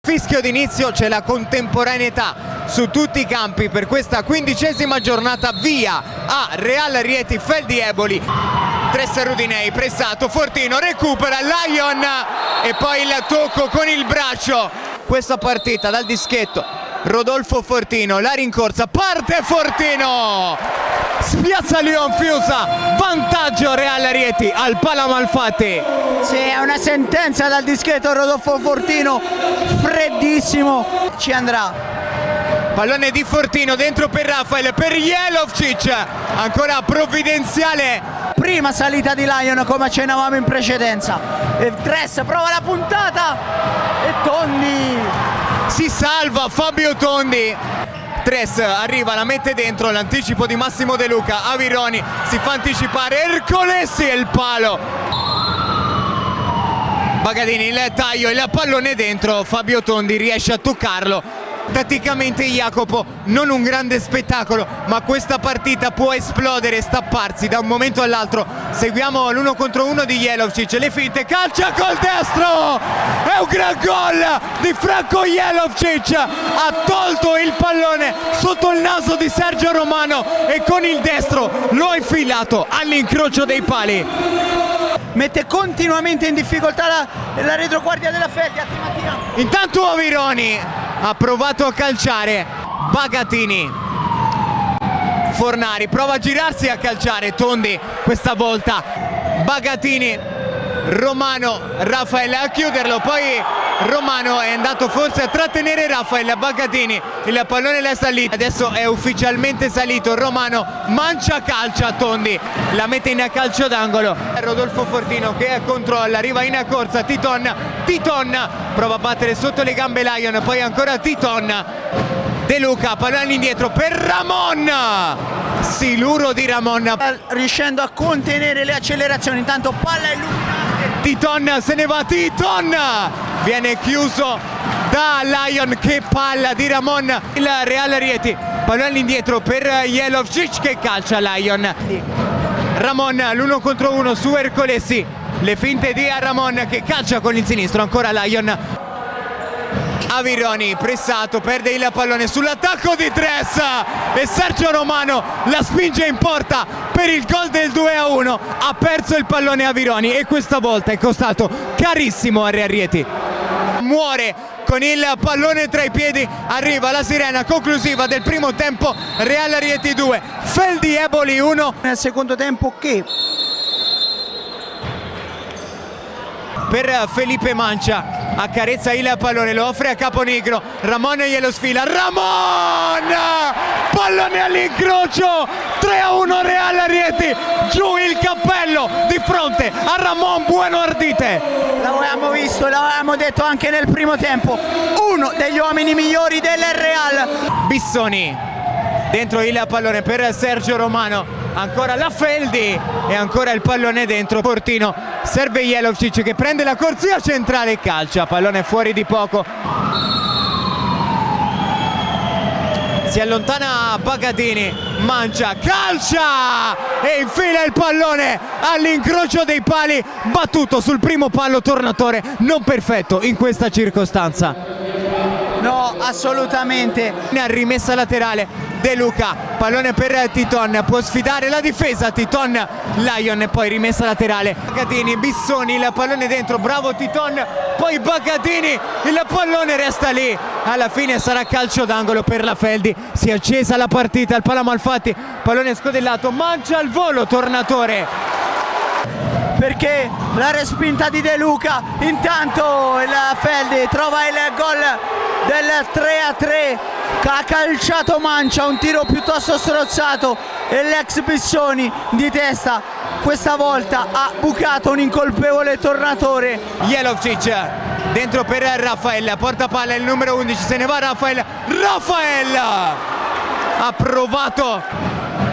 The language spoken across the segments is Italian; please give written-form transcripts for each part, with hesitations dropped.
fischio d'inizio c'è la contemporaneità su tutti i campi per questa 15ª giornata. Via a Real Rieti Feldi Eboli. Tressa Rudinei, pressato, Fortino recupera, Lion e poi il tocco con il braccio. Questa partita dal dischetto, Rodolfo Fortino, la rincorsa, parte Fortino, spiazza Leon Fiusa, vantaggio Real Rieti al Palamalfatti. Sì, è una sentenza dal dischetto, Rodolfo Fortino, freddissimo, ci andrà. Pallone di Fortino dentro per Rafael, per Jelovcic, ancora provvidenziale. Prima salita di Lion come accennavamo in precedenza. Tress prova la puntata e Tondi si salva Fabio Tondi. Tress arriva, la mette dentro, l'anticipo di Massimo De Luca. Avironi si fa anticipare, Ercolessi e il palo. Bagadini, il taglio, il pallone dentro, Fabio Tondi riesce a toccarlo. Tatticamente Jacopo non un grande spettacolo, ma questa partita può esplodere e stapparsi da un momento all'altro. Seguiamo l'1 contro 1 di Jelovcic, le finte, calcia col destro, è un gran gol di Franco Jelovcic, ha tolto il pallone sotto il naso di Sergio Romano e con il destro lo ha infilato all'incrocio dei pali. Mette continuamente in difficoltà la retroguardia della Feldi. Intanto Avironi ha provato a calciare, Bagatini, Fornari prova a girarsi e a calciare, Tondi questa volta, Bagatini, Romano, Rafael a chiuderlo, poi Romano è andato forse a trattenere Rafael, Bagatini, il pallone l'è salito, adesso è ufficialmente salito, Romano mancia, calcia, Tondi la mette in calcio d'angolo. Rodolfo Fortino che controlla, arriva in corsa, Titon prova a battere sotto le gambe Lion, poi ancora Titon, De Luca, pallone indietro per Ramon, siluro di Ramon, riuscendo a contenere le accelerazioni, intanto palla illuminante. Titon se ne va, Titon viene chiuso da Lion, che palla di Ramon, il Real Rieti, pallone indietro per Jelovcic che calcia Lion. Ramon l'1 contro 1 su Ercolessi, le finte di Ramon che calcia con il sinistro, ancora Lion. Avironi pressato, perde il pallone sull'attacco di Tress e Sergio Romano la spinge in porta per il gol del 2-1. Ha perso il pallone Avironi e questa volta è costato carissimo a Real Rieti. Muore con il pallone tra i piedi, arriva la sirena conclusiva del primo tempo, Real Rieti 2, Feldi Eboli 1. Nel secondo tempo che per Felipe Mancia, accarezza il pallone, lo offre a Caponigro, Ramon glielo sfila, Ramon! Pallone all'incrocio, 3-1 Real Rieti, giù il cappello di fronte a Ramon Bueno Ardite. L'avevamo visto, l'avevamo detto anche nel primo tempo, uno degli uomini migliori del Real. Bissoni, dentro il pallone per Sergio Romano, ancora la Feldi e ancora il pallone dentro, Fortino, serve Jelovcic che prende la corsia centrale e calcia, pallone fuori di poco. Si allontana Bagatini, mancia, calcia e infila il pallone all'incrocio dei pali, battuto sul primo palo Tornatore, non perfetto in questa circostanza. No, assolutamente. Rimessa laterale De Luca, pallone per Titon, può sfidare la difesa Titon, Lion e poi rimessa laterale, Bagatini, Bissoni, il pallone dentro, bravo Titon, poi Bagatini, il pallone resta lì, alla fine sarà calcio d'angolo per la Feldi. Si è accesa la partita, il Palamalfatti, pallone scodellato, mangia al volo Tornatore, perché la respinta di De Luca, intanto la Feldi trova il gol del 3-3, ha calciato Mancia, un tiro piuttosto strozzato e l'ex Bissoni di testa questa volta ha bucato un incolpevole Tornatore. Jelovcic dentro per Rafael, porta palla il numero 11, se ne va Rafael ha provato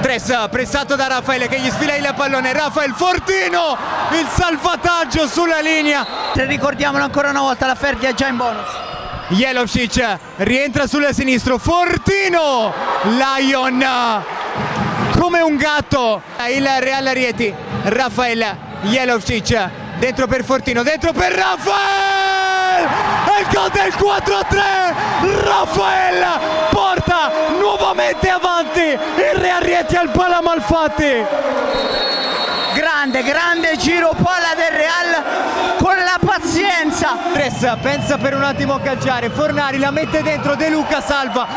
Tress, pressato da Rafael che gli sfila il pallone, Rafael Fortino, il salvataggio sulla linea. Ricordiamolo ancora una volta, la Feldi è già in bonus. Jelovcic rientra sul sinistro, Fortino, Lion come un gatto, il Real Rieti, Rafael Jelovcic dentro per Fortino, dentro per Rafael, e il gol del 4-3. Rafael porta nuovamente avanti il Real Rieti al Pala Malfatti. Grande giro palla del Real con la pazienza. Pensa per un attimo a calciare, Fornari la mette dentro, De Luca salva.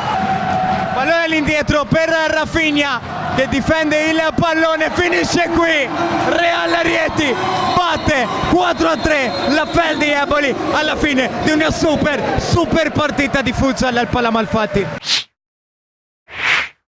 Pallone all'indietro per Rafinha che difende il pallone, finisce qui. Real Rieti batte 4-3 la Fel di Eboli alla fine di una super partita di futsal al Pala Malfatti.